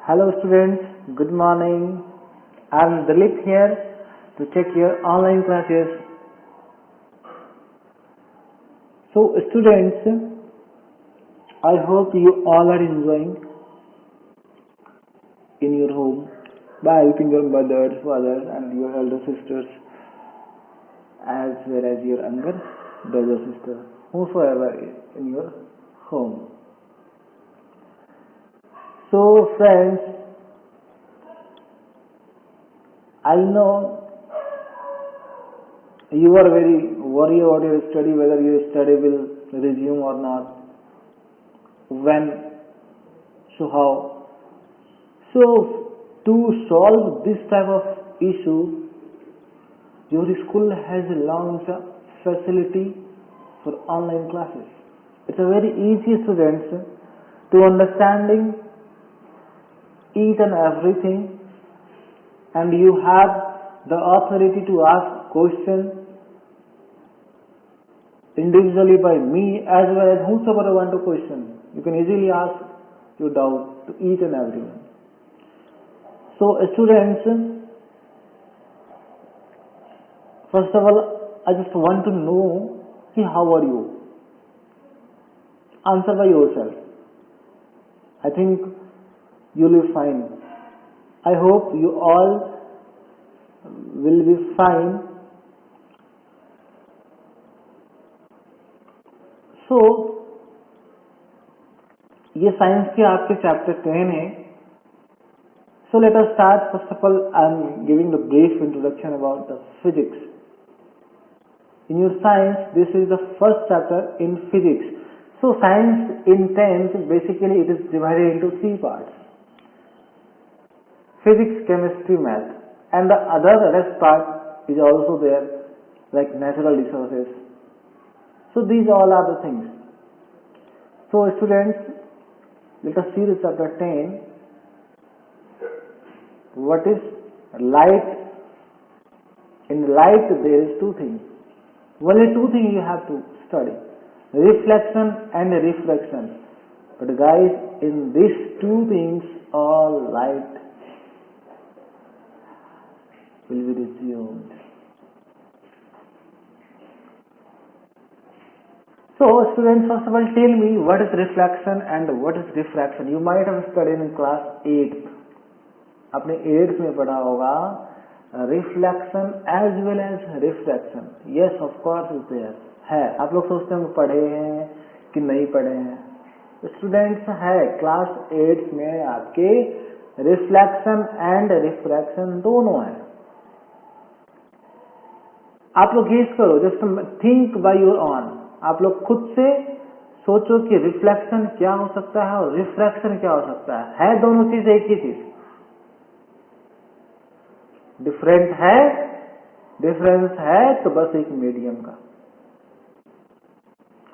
Hello students, good morning. I am Dilip here to check your online classes. So students, I hope you all are enjoying in your home by helping your mothers, fathers and your elder sisters as well as your younger brother, sister, whosoever is in your home. So friends, I know you are very worried about your study, whether your study will resume or not, when, so how. So to solve this type of issue, your school has launched a facility for online classes. It's a very easy, students, to understanding each and everything, and you have the authority to ask questions individually by me as well as whosoever want to question. You can easily ask your doubt to each and everyone. So students, first of all, I just want to know, how are you? Answer by yourself. I think you will be fine. I hope you all will be fine. So ये science के आपके chapter 10 है. So let us start. First of all, I am giving the brief introduction about the physics. In your science, this is the first chapter in physics. So science in 10th, basically it is divided into 3 parts: physics, chemistry, math, and the other rest part is also there, like natural resources. So these all are the things. So students, let us see the chapter 10. What is light? In light there is 2 things. Only 2 things you have to study: reflection and refraction. But guys, in these 2 things, all light will be resumed. So students, first of all, tell me what is reflection and what is refraction. You might have studied in class 8th. आपने 8th में पढ़ा होगा reflection as well as refraction. Yes, of course is there. है. आप लोग सोचते हैं पढ़े हैं कि नहीं पढ़े हैं. स्टूडेंट्स है, क्लास 8 में आपके रिफ्लेक्शन एंड रिफ्रैक्शन दोनों है. आप लोग गेस करो, just think by your on. आप लोग खुद से सोचो कि रिफ्लेक्शन क्या हो सकता है और रिफ्रैक्शन क्या हो सकता है दोनों चीज एक ही चीज? डिफरेंट है, डिफरेंस है तो बस एक मीडियम का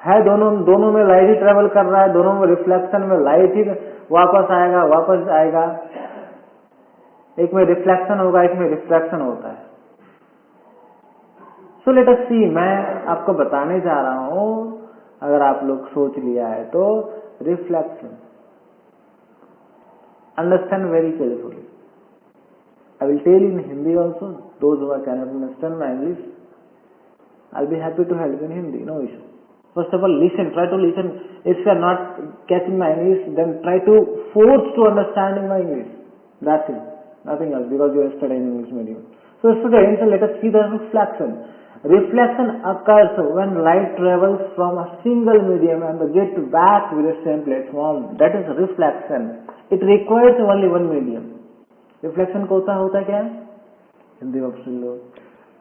है. दोनों में लाइट ही ट्रेवल कर रहा है, दोनों में रिफ्लेक्शन में लाइट ही वापस आएगा. एक में रिफ्लेक्शन होगा, एक में रिफ्रैक्शन होता है. सो लेट अस सी. मैं आपको बताने जा रहा हूं, अगर आप लोग सोच लिया है तो reflection. Understand very carefully. I will tell in Hindi also. Those who cannot understand my English, I'll be happy to help in Hindi. No issue. First of all, listen. Try to listen. If you are not catching my English, then try to force to understanding my English. That's it. Nothing else, because you are studying English medium. So students, let us see the reflection. Reflection occurs when light travels from a single medium and gets back with the same platform. That is reflection. It requires only one medium. Reflection को होता क्या है? हिंदी में सुन लो.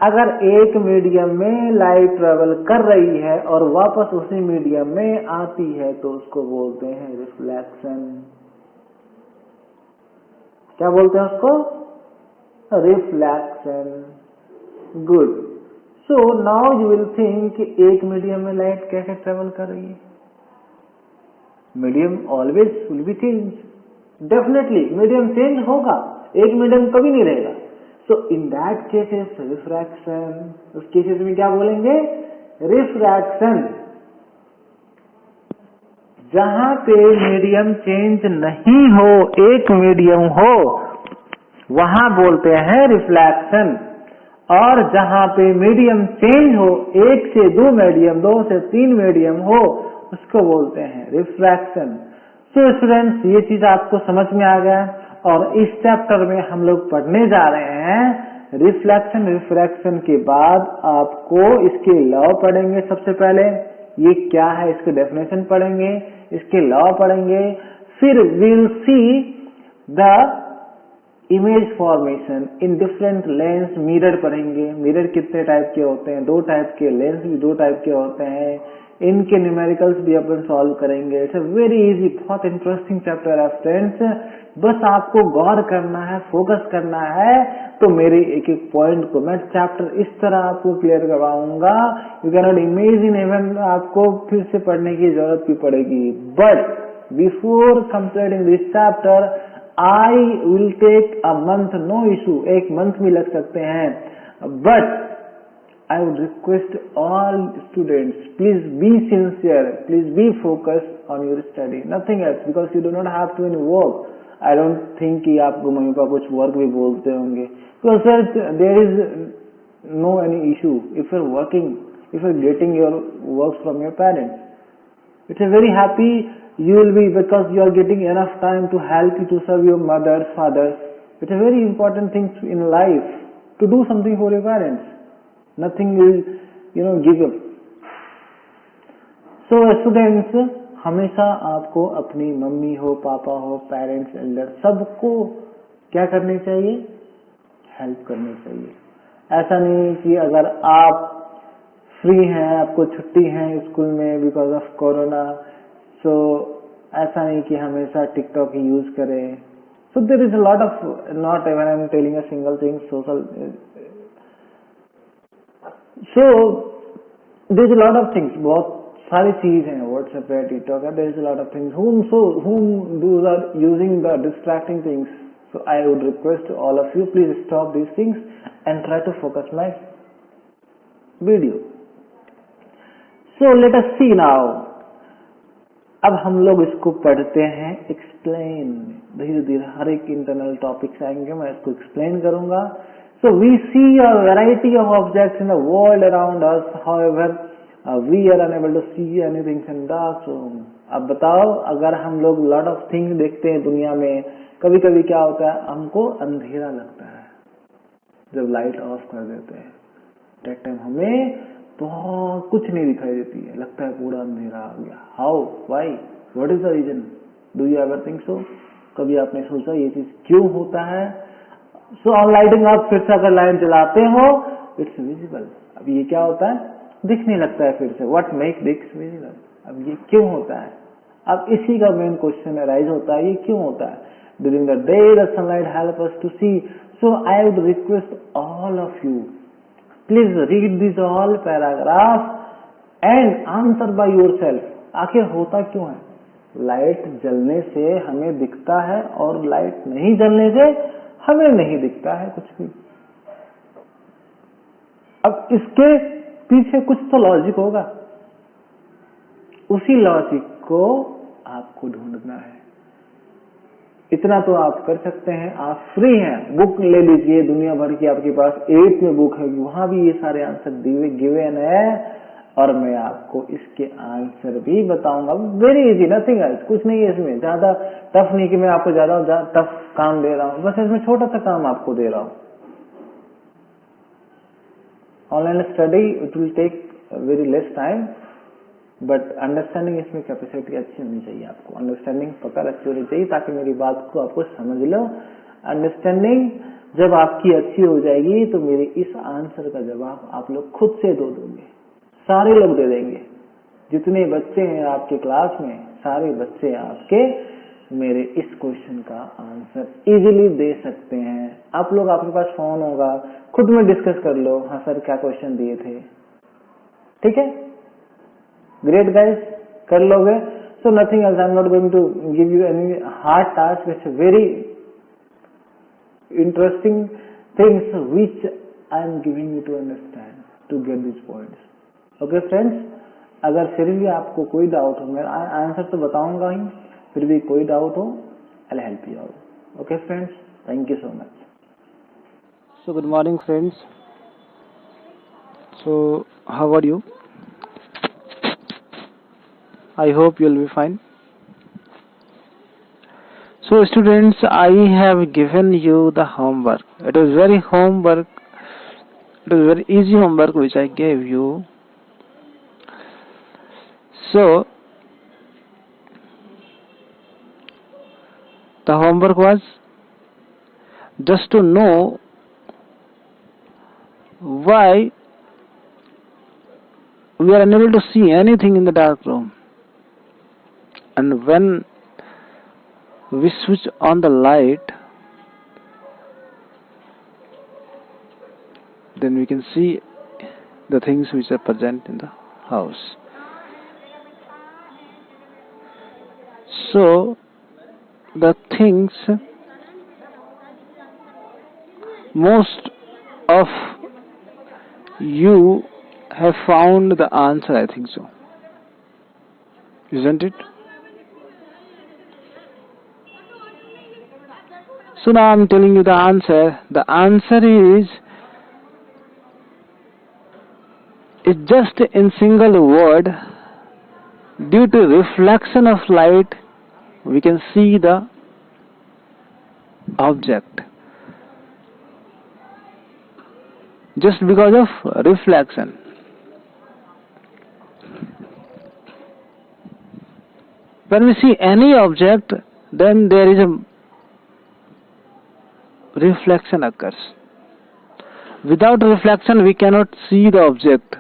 अगर एक medium में light travel कर रही है और वापस उसी मीडियम में आती है तो उसको बोलते हैं रिफ्लेक्शन. क्या बोलते हैं उसको? Reflection. Good. So now you will think एक मीडियम में लाइट कैसे ट्रेवल कर रही है? Medium always will be change. Definitely medium change होगा, एक मीडियम कभी नहीं रहेगा. सो इन दैट केसेस रिफ्रैक्शन. उस केसेस में क्या बोलेंगे? रिफ्रैक्शन. जहां पे मीडियम चेंज नहीं हो, एक मीडियम हो, वहां बोलते हैं रिफ्लेक्शन। और जहां पे मीडियम चेंज हो, एक से दो मीडियम, दो से तीन मीडियम हो, उसको बोलते हैं रिफ्रैक्शन। तो स्टूडेंट्स, ये चीज आपको समझ में आ गया और इस चैप्टर में हम लोग पढ़ने जा रहे हैं रिफ्लेक्शन। रिफ्रैक्शन के बाद आपको इसके लॉ पढ़ेंगे। सबसे पहले ये क्या है, इसके डेफिनेशन पढ़ेंगे, इसके लॉ पढ़ेंगे, फिर will see the image formation in different lens. Mirror पढ़ेंगे, मिरर कितने टाइप के होते हैं, दो टाइप के, लेंस भी दो टाइप के होते हैं, इनके न्यूमेरिकल्स भी अपन सॉल्व करेंगे। इट्स अ वेरी इजी, बहुत इंटरेस्टिंग चैप्टर है फ्रेंड्स। बस आपको गौर करना है, फोकस करना है। तो मेरे एक एक पॉइंट को मैं चैप्टर इस तरह आपको क्लियर करवाऊंगा, you can not imagine, even आपको फिर से पढ़ने की जरूरत भी पड़ेगी। But before completing this chapter I will take a month, no issue, एक मंथ भी लग सकते हैं। But I would request all students, please be sincere, please be focused on your study, nothing else, because you do not have to any work. I don't think कि आपको mummy papa कुछ work भी बोलते होंगे, because sir there is no any issue if you're working, if you're getting your works from your parents. It's a very happy you will be, because you are getting enough time to help you to serve your mothers, fathers. It's a very important thing in life to do something for your parents. Nothing will, give up. So students, हमेशा आपको अपनी mummy हो, पापा हो, parents, Elder, सबको क्या करनी चाहिए? हेल्प करनी चाहिए। ऐसा नहीं कि अगर आप फ्री हैं, आपको छुट्टी है स्कूल में बिकॉज ऑफ कोरोना, सो ऐसा नहीं कि हमेशा टिकटॉक ही यूज करें। So there is a lot of, not even I am telling a single thing, social, so there is a lot of things, बहुत सारी चीज हैं, व्हाट्सएप है, टिकटॉक है, there is a lot of things whom those are using the distracting things. So I would request all of you, please stop these things and try to focus my video. So let us see now. अब हम लोग इसको पढ़ते हैं explain. धीरे धीरे हर एक internal topics आएंगे, मैं इसको एक्सप्लेन करूंगा। So we see a variety of objects in the world around us, however we are unable to see anything in dark room. अब बताओ, अगर हम लोग लॉट ऑफ थिंग्स देखते हैं दुनिया में, कभी कभी क्या होता है, हमको अंधेरा लगता है जब लाइट ऑफ कर देते हैं। दैट टाइम हमें बहुत कुछ नहीं दिखाई देती है, लगता है पूरा अंधेरा आ गया। How, why, what is the reason? Do you ever think so? कभी आपने सोचा ये चीज क्यों होता है? सो ऑन लाइटिंग आप फिर से अगर लाइट जलाते हो, इट्स विजिबल। अब ये क्या होता है? दिखने लगता है फिर से। What make this visible? अब ये क्यों होता है? अब इसी का मेन क्वेश्चन अराइज होता है, ये क्यों होता है? During the day the sunlight help us to see. So I would request all of you, please read this all paragraph and answer by yourself. आखिर होता क्यों है? लाइट जलने से हमें दिखता है और लाइट नहीं जलने से हमें नहीं दिखता है कुछ भी। अब इसके पीछे कुछ तो लॉजिक होगा, उसी लॉजिक को आपको ढूंढना है। इतना तो आप कर सकते हैं, आप फ्री हैं, बुक ले लीजिए, दुनिया भर की आपके पास 8 में बुक है, वहां भी ये सारे आंसर गिवन है और मैं आपको इसके आंसर भी बताऊंगा। वेरी इजी, नथिंग एल्स, कुछ नहीं है इसमें, ज्यादा टफ नहीं कि मैं आपको ज्यादा टफ काम दे रहा हूं, बस इसमें छोटा सा काम आपको दे रहा हूं। Online study it will take very less time, but understanding इसमें कैपेसिटी अच्छी होनी चाहिए। आपको अंडरस्टैंडिंग पकड़ अच्छी होनी चाहिए ताकि मेरी बात को आपको समझ लो। अंडरस्टैंडिंग जब आपकी अच्छी हो जाएगी तो मेरे इस आंसर का जवाब आप लोग खुद से दोगे, सारे लोग दे देंगे। जितने बच्चे हैं आपके क्लास में, सारे बच्चे आपके मेरे इस क्वेश्चन का आंसर इजीली दे सकते हैं। आप लोग, आपके पास फोन होगा, खुद में डिस्कस कर लो, हाँ सर क्या क्वेश्चन दिए थे, ठीक है? ग्रेट गाइस, कर लोगे। So nothing else, I am not going to give you any hard task, it's very interesting things which I am giving you to understand, to get this points. Okay friends, अगर फिर भी आपको कोई doubt हो, मैं answer तो बताऊंगा ही, फिर भी कोई डाउट हो, I will help you out. Okay friends, thank you so much. So good morning friends. So how are you? I hope you'll be fine. So students, I have given you the homework. It was very homework. It was very easy homework which I gave you. So the homework was just to know why we are unable to see anything in the dark room, and when we switch on the light, then we can see the things which are present in the house. So the things, most of you have found the answer, I think so, isn't it? So now I'm telling you the answer. The answer is just in single word: due to reflection of light, we can see the object. Just because of reflection. When we see any object, then there is a reflection occurs. Without reflection, we cannot see the object.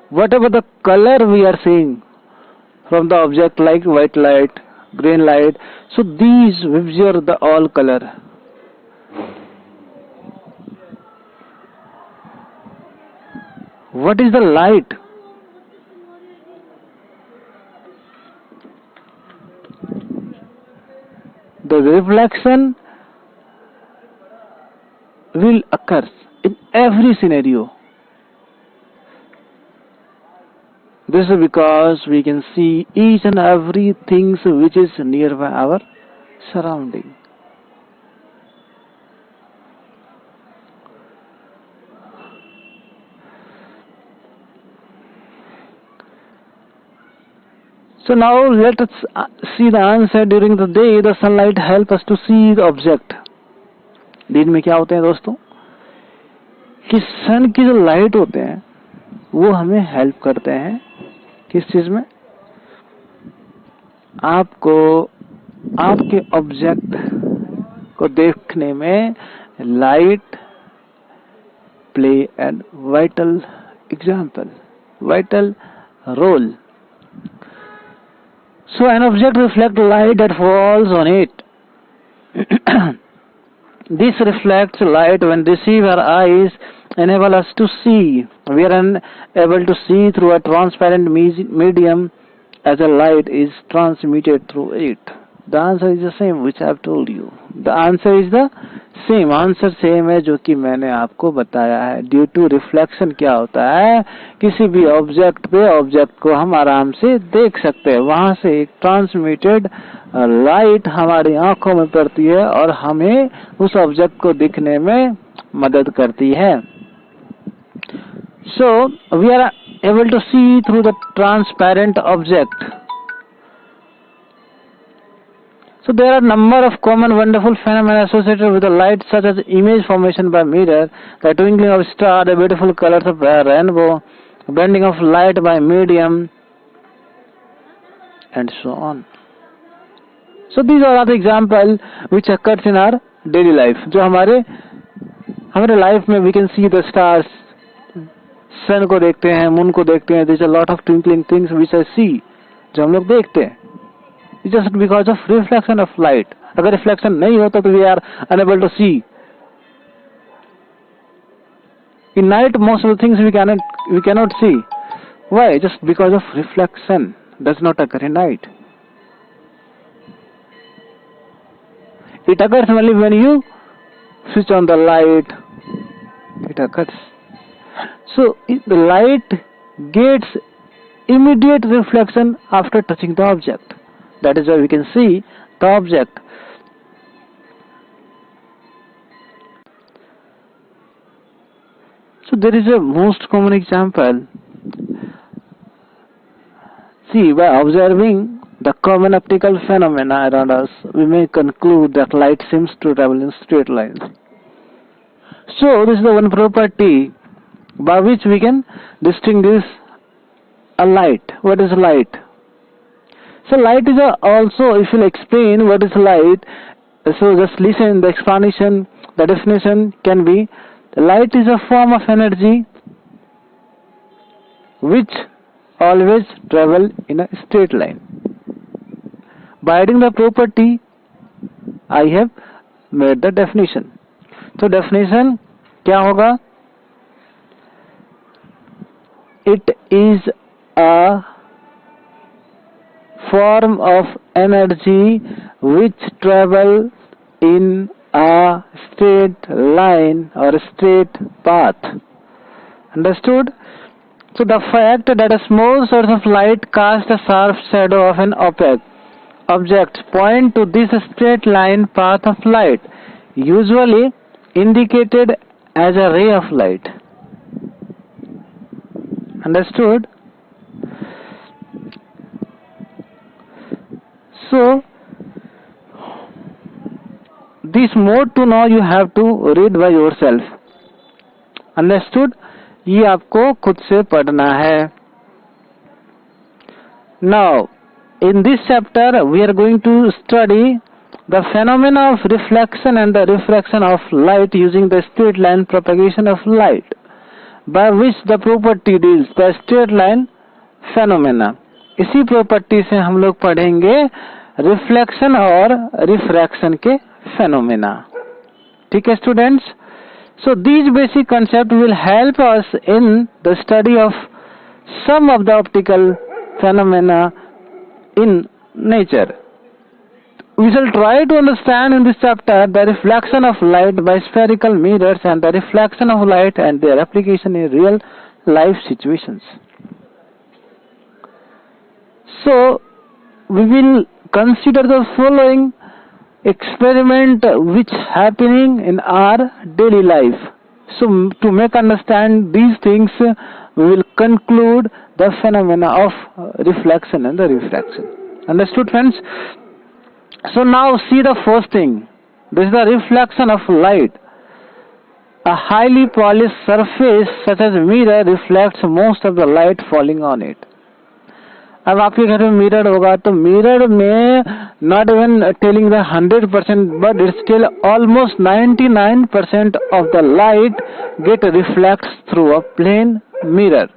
Whatever the color we are seeing from the object, like white light, green light, so these are the all color. What is the light? The reflection will occur in every scenario. This is because we can see each and every thing which is nearby our surrounding. So now let us see the answer. During the day, the sunlight help us to see the object. दिन में क्या होते हैं दोस्तों कि सन की जो light होते हैं वो हमें हेल्प करते हैं किस चीज में? आपको आपके ऑब्जेक्ट को देखने में light play an vital role. So an object reflects light that falls on it. This reflects light when received our eyes enable us to see. We are unable to see through a transparent medium as a light is transmitted through it. The answer is the same which I have told you. The answer is the same. Answer same है जो कि मैंने आपको बताया है. Due to reflection क्या होता है? किसी भी ऑब्जेक्ट पे ऑब्जेक्ट को हम आराम से देख सकते हैं. वहां से एक ट्रांसमिटेड लाइट हमारी आंखों में पड़ती है और हमें उस ऑब्जेक्ट को दिखने में मदद करती है. So we are able to see through the transparent object. So there are number of common wonderful phenomena associated with the light, such as image formation by mirror, the twinkling of star, the beautiful colors of rainbow, bending of light by medium, and so on. So these are the examples which occurs in our daily life. जो हमारे life में we can see the stars, sun को देखते हैं, moon को देखते हैं. There's a lot of twinkling things which I see, जो हम लोग देखते हैं. It's just because of reflection of light. अगर reflection नहीं होता तो we are unable to see. In night, most of the things we cannot see. Why? Just because of reflection does not occur in night. It occurs only when you switch on the light. It occurs. So the light gets immediate reflection after touching the object. That is why we can see the object. So there is a most common example. See, by observing the common optical phenomena around us, we may conclude that light seems to travel in straight lines. So this is the one property by which we can distinguish a light. What is light? So light is also, if you explain what is light, so just listen, the explanation, the definition can be, light is a form of energy which always travel in a straight line. By adding the property, I have made the definition. So definition क्या होगा? It is a form of energy which travel in a straight line or straight path. Understood? So the fact that a small source of light casts a sharp shadow of an opaque object point to this straight line path of light, usually indicated as a ray of light. Understood? So this more to know you have to read by yourself. Understood? ये आपको खुद से पढ़ना है. Now, in this chapter, we are going to study the phenomena of reflection and the refraction of light using the straight line propagation of light, by which the property deals the straight line phenomena. इसी property से हम लोग पढ़ेंगे reflection और refraction के phenomena. ठीक है students? So these basic concepts will help us in the study of some of the optical phenomena in nature. We shall try to understand in this chapter the reflection of light by spherical mirrors and the reflection of light and their application in real life situations. So we will consider the following experiment which happening in our daily life. So to make understand these things, we will conclude the phenomena of reflection and the refraction. Understood, friends? So now see the first thing. This is the reflection of light. A highly polished surface such as a mirror reflects most of the light falling on it. अब आपके घर में mirror होगा तो mirror में not even telling the 100% but it's still almost 99% of the light get reflects through a plane mirror.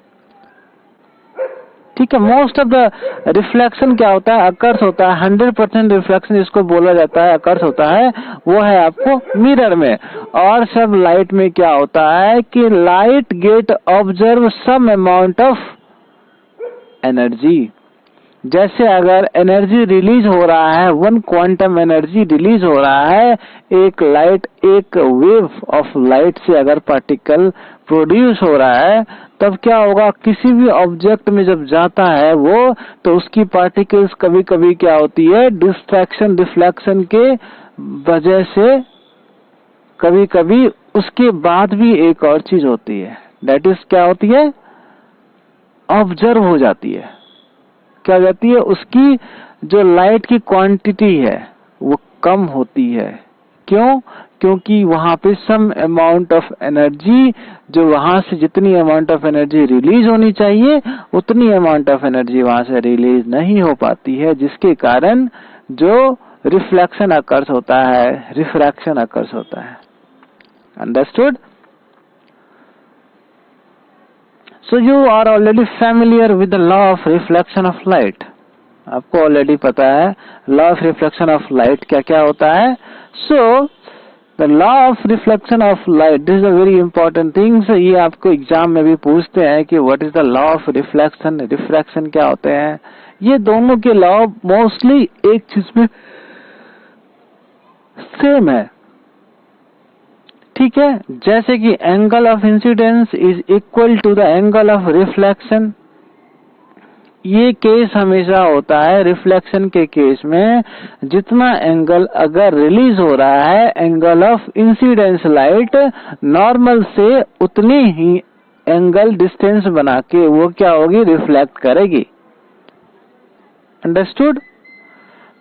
ठीक है, most of the reflection क्या होता है? अकर्स होता है. 100% रिफ्लेक्शन जिसको बोला जाता है अकर्स होता है, वो है आपको मिरर में. और सब लाइट में क्या होता है कि light get observe some amount of energy. जैसे अगर एनर्जी रिलीज हो रहा है, वन क्वांटम एनर्जी रिलीज हो रहा है, एक लाइट, एक वेव ऑफ लाइट से अगर पार्टिकल प्रोड्यूस हो रहा है, तब क्या होगा? किसी भी ऑब्जेक्ट में जब जाता है वो, तो उसकी पार्टिकल्स कभी कभी क्या होती है? डिस्ट्रैक्शन रिफ्लेक्शन के वजह से कभी कभी उसके बाद भी एक और चीज होती है, दैट इज क्या होती है? ऑब्जर्व हो जाती है. क्या हो जाती है? उसकी जो लाइट की क्वांटिटी है वो कम होती है. क्यों? क्योंकि वहां पे सम अमाउंट ऑफ एनर्जी, जो वहां से जितनी अमाउंट ऑफ एनर्जी रिलीज होनी चाहिए उतनी अमाउंट ऑफ एनर्जी वहां से रिलीज नहीं हो पाती है, जिसके कारण जो रिफ्लेक्शन अकर्स होता है, रिफ्रैक्शन अकर्स होता है. Understood? So you are already familiar with the law of reflection of light. आपको ऑलरेडी पता है law of reflection of light क्या क्या होता है. So the law of reflection of light, this is a very important thing. So ये आपको exam में भी पूछते हैं कि what is the law of reflection, refraction क्या होते हैं. ये दोनों के लॉ मोस्टली एक चीज में सेम है. ठीक है, जैसे कि angle of incidence is equal to the angle of reflection. ये केस हमेशा होता है रिफ्लेक्शन के केस में, जितना एंगल अगर रिलीज हो रहा है angle of incidence light normal से, उतनी ही एंगल डिस्टेंस बना के वो क्या होगी, रिफ्लेक्ट करेगी। अंडरस्टूड?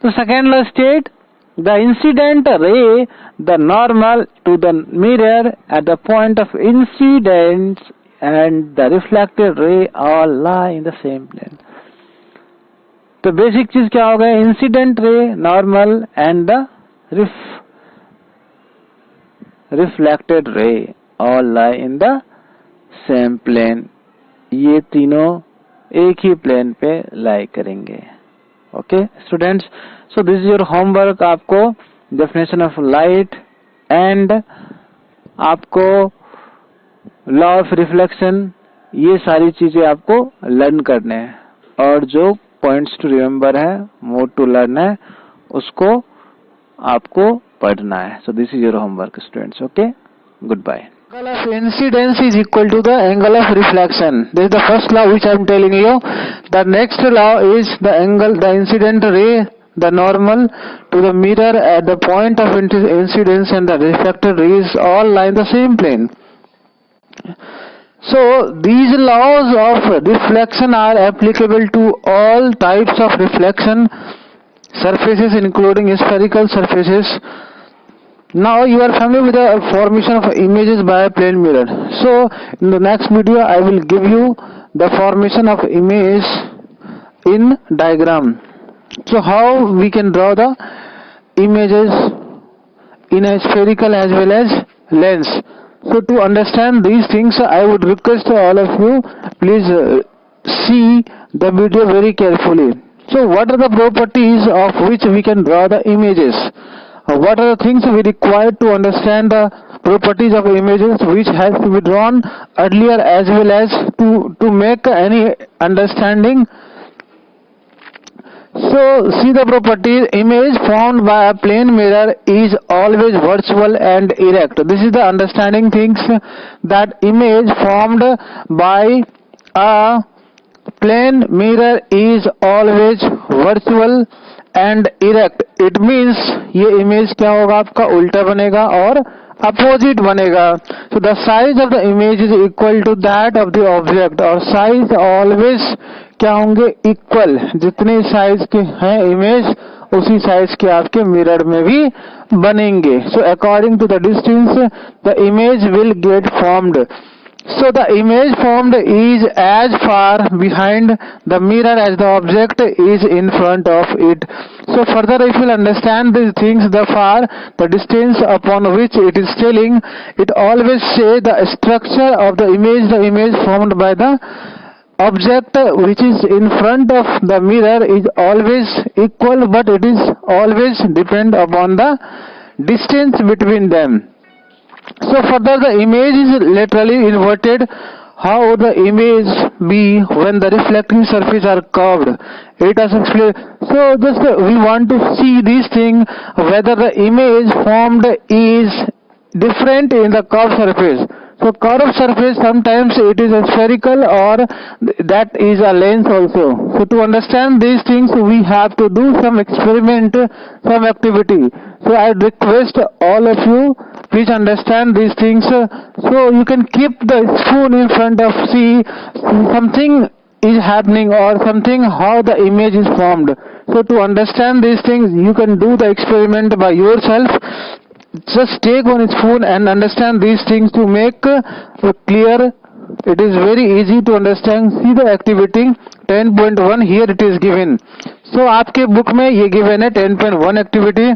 तो second law state the incident ray the normal to the mirror at the point of incidence and the reflected ray all lie in the same plane. तो बेसिक चीज क्या हो गया, incident ray, normal and the reflected ray all lie in the same plane. ये तीनों एक ही plane पे लाई करेंगे। Okay students, so this is your homework. आपको डेफिनेशन ऑफ लाइट एंड आपको लॉ ऑफ रिफ्लेक्शन, ये सारी चीजें आपको लर्न करने हैं, और जो पॉइंट्स टू रिमेम्बर है, मोर टू लर्न है, उसको आपको पढ़ना है। So this is your homework students. Okay, good bye. Angle of incidence is equal to the angle of reflection. This is the first law which I am telling you. The next law is the angle, the incident ray, the normal to the mirror at the point of incidence and the reflected rays all lie in the same plane. So these laws of reflection are applicable to all types of reflection surfaces, including spherical surfaces. Now you are familiar with the formation of images by a plane mirror. So in the next video I will give you the formation of image in diagram. So how we can draw the images in a spherical as well as lens. So to understand these things, I would request all of you, please see the video very carefully. So what are the properties of which we can draw the images? What are the things we require to understand the properties of images which has to be drawn earlier as well as to make any understanding? So see the properties. Image formed by a plane mirror is always virtual and erect. This is the understanding things, that image formed by a plane mirror is always virtual and erect. It means ये image क्या होगा, आपका उल्टा बनेगा और opposite बनेगा। So the size of the image is equal to that of the object, और size always क्या होंगे, इक्वल। जितने साइज के हैं इमेज, उसी साइज के आपके मिरर में भी बनेंगे। So according to the distance the image will get formed. So the image formed is as far behind the mirror as the object is in front of it. So further if you understand these things, the far, the distance upon which it is telling, it always say the structure of the image formed by the object which is in front of the mirror is always equal, but it is always depend upon the distance between them. So further the image is laterally inverted. How the image be when the reflecting surface are curved? It has explained. So just we want to see this thing, whether the image formed is different in the curved surface. So curved surface sometimes it is a spherical or that is a lens also. So to understand these things we have to do some experiment, some activity. So I request all of you, please understand these things. So you can keep the spoon in front of, see something is happening or something, how the image is formed. So to understand these things you can do the experiment by yourself. Just take one spoon and understand these things to make clear. It is very easy to understand. See the activity 10.1 here it is given. So आपके book में ये given है 10.1 activity.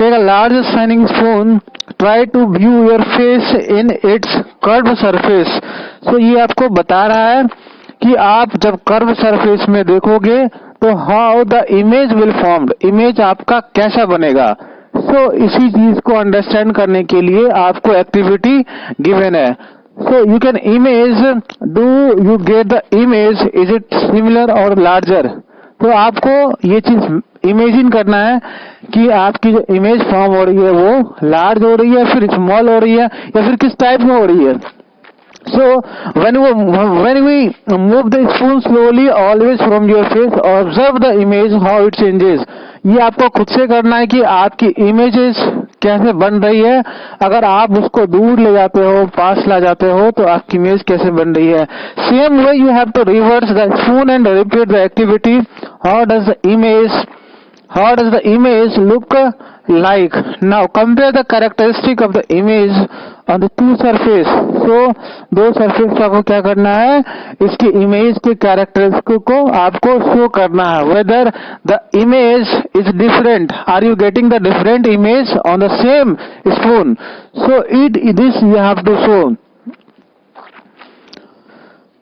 Take a large shining spoon. Try to view your face in its curved surface. So ये आपको बता रहा है कि आप जब curved surface में देखोगे तो how the image will formed. Image आपका कैसा बनेगा. So इसी चीज को अंडरस्टैंड करने के लिए आपको एक्टिविटी गिवन है. So you can image, do you get the image, is it similar or larger? तो आपको ये चीज इमेजिन करना है कि आपकी जो इमेज फॉर्म हो रही है वो लार्ज हो रही है, फिर स्मॉल हो रही है, या फिर किस टाइप में हो रही है. So when we move the spoon slowly, always from your face, observe the image how it changes. ये आपको खुद से करना है कि आपकी इमेजेस कैसे बन रही है. अगर आप उसको दूर ले जाते हो, पास ला जाते हो, तो आपकी इमेज कैसे बन रही है. Same way you have to reverse the spoon and repeat the activity. How does the image look like? Now compare the characteristic of the image on the two surface. So दो surface को आपको क्या करना है, इसकी image के characteristic को आपको show करना है. Whether the image is different, are you getting the different image on the same spoon? So this you have to show.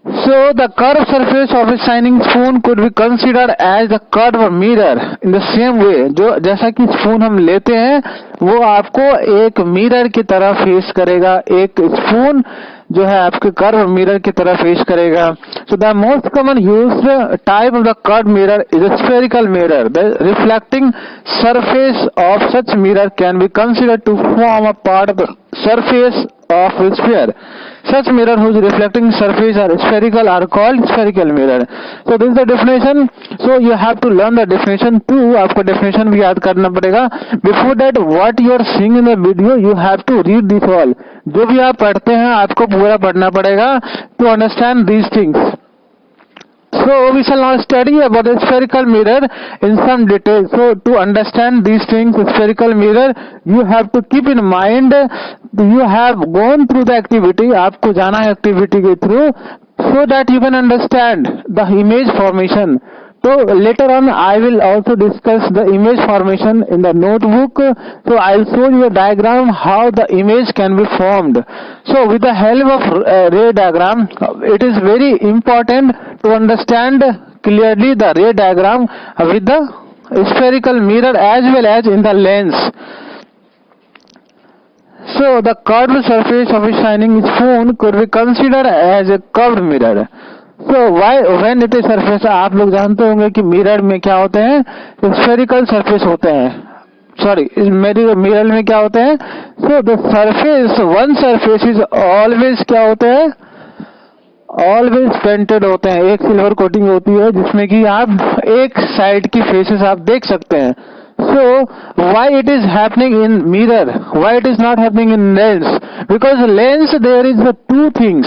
So the curved surface of a shining spoon could be considered as the curved mirror. In the same way, जो जैसा कि spoon हम लेते हैं वो आपको एक mirror की तरह फेस करेगा. एक स्पून जो है आपके कर्व मिरर की तरह फेस करेगा. So the most common used type of the curved mirror is a spherical mirror. The reflecting surface of such mirror can be considered to form a part of the surface of a sphere. Such mirror whose reflecting surface are spherical are called spherical mirror. So this is the definition. So you have to learn the definition too. आपको definition भी याद करना पड़ेगा. Before that, what you are seeing in the video, you have to read this all. जो भी आप पढ़ते हैं आपको पूरा पढ़ना पड़ेगा to understand these things. So we shall now study about the spherical mirror in some detail. So to understand these things, spherical mirror, you have to keep in mind you have gone through the activity. आपको जाना है activity के through, so that you can understand the image formation. So later on I will also discuss the image formation in the notebook. So I'll show you a diagram how the image can be formed. So with the help of ray diagram, it is very important to understand clearly the ray diagram with the spherical mirror as well as in the lens. So the curved surface of a shining spoon could be considered as a curved mirror. So why when it is surface, आप लोग जानते होंगे कि mirror में क्या होते हैं, spherical surface होते हैं. सॉरी, मिरर में क्या होते हैं. So the surface, one surface is always क्या होते हैं, ऑलवेज पेंटेड होते हैं. एक सिल्वर कोटिंग होती है जिसमें कि आप एक साइड की फेसेस आप देख सकते हैं. So why it is happening in mirror, why it is not happening in lens? Because lens there is the two things.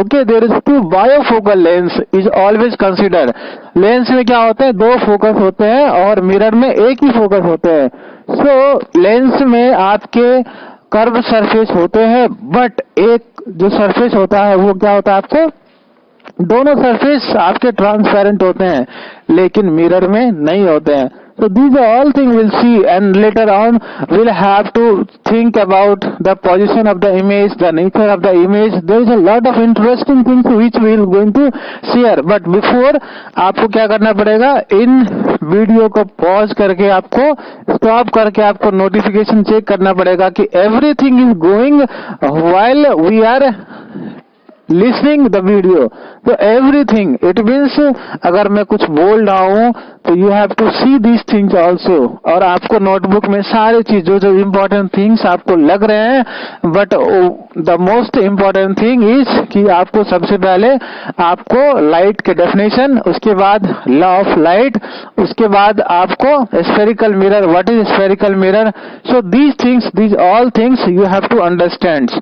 Okay, there is two bifocal lens is always considered. Lens में क्या होता है, दो focus होते हैं और mirror में एक ही फोकस होते हैं. So लेंस में आपके कर्व सरफेस होते हैं, बट एक जो सरफेस होता है वो क्या होता है, आपको दोनों सरफेस आपके ट्रांसपेरेंट होते हैं, लेकिन मिरर में नहीं होते हैं. So these are all things we'll see, and later on we'll have to think about the position of the image, the nature of the image. There is a lot of interesting things which we'll going to share. But before, आपको क्या करना पड़ेगा, इन video को pause करके आपको stop करके आपको notification check करना पड़ेगा कि everything is going while we are listening the video. So everything, it means अगर मैं कुछ बोल रहा हूँ तो you have to see these things also. और आपको नोटबुक में सारे चीज जो important things आपको लग रहे हैं, but the most important thing is कि आपको सबसे पहले आपको लाइट के डेफिनेशन, उसके बाद लॉ ऑफ लाइट, उसके बाद आपको spherical mirror, what is spherical mirror. So these things, these all things you have to understand.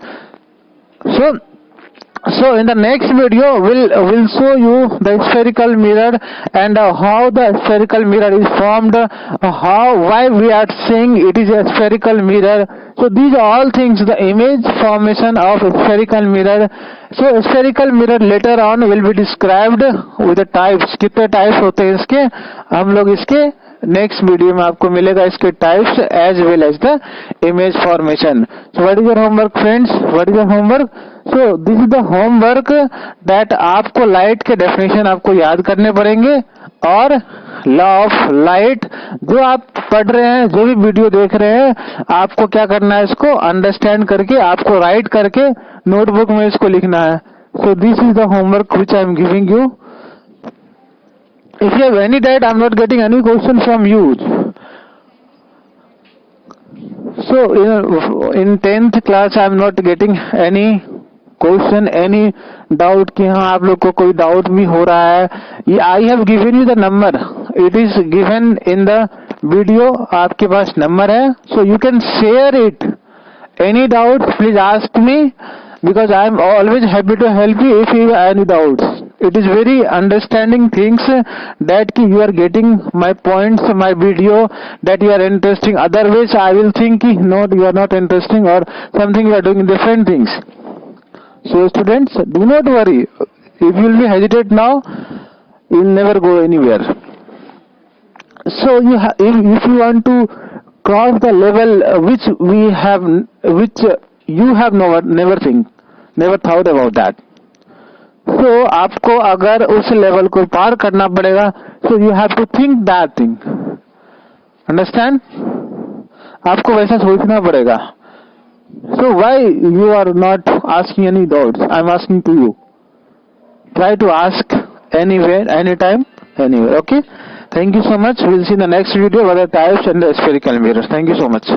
So in the next video we'll show you the spherical mirror and how the spherical mirror is formed, why we are saying it is a spherical mirror. So these are all things, the image formation of a spherical mirror. So spherical mirror later on will be described with the types. कितने types होते हैं इसके, हम लोग इसके next video में आपको मिलेगा इसके types as well as the image formation. So what is your homework friends, what is your homework. So this is the homework that आपको लाइट के डेफिनेशन आपको याद करने पड़ेंगे और लॉ ऑफ लाइट जो आप पढ़ रहे हैं, जो भी वीडियो देख रहे हैं, आपको क्या करना है, इसको अंडरस्टैंड करके आपको राइट करके नोटबुक में इसको लिखना है. So this is the homework which I am giving you. If you have any doubt, I am not getting any question from you. So in 10th class I am not getting any question, any doubt कि हाँ आप लोग को कोई doubt भी हो रहा है, ये I have given you the number, it is given in the video, आपके पास नंबर है, so you can share it. Any doubt please ask me, because I am always happy to help you if you have any doubts. It is very understanding things that you are getting my points, my video, that you are interesting. Otherwise, I will think no, you are not interesting, or something you are doing different things. So, students, do not worry. If you will be hesitate now, you will never go anywhere. So, if you want to cross the level which you have never thought about that. So आपको अगर उस level को पार करना पड़ेगा, so you have to think that thing. Understand? आपको वैसा सोचना पड़ेगा. So why you are not asking any doubts? I'm asking to you. Try to ask anywhere, anytime, anywhere. Okay? Thank you so much. We'll see in the next video about the types and the spherical mirrors. Thank you so much.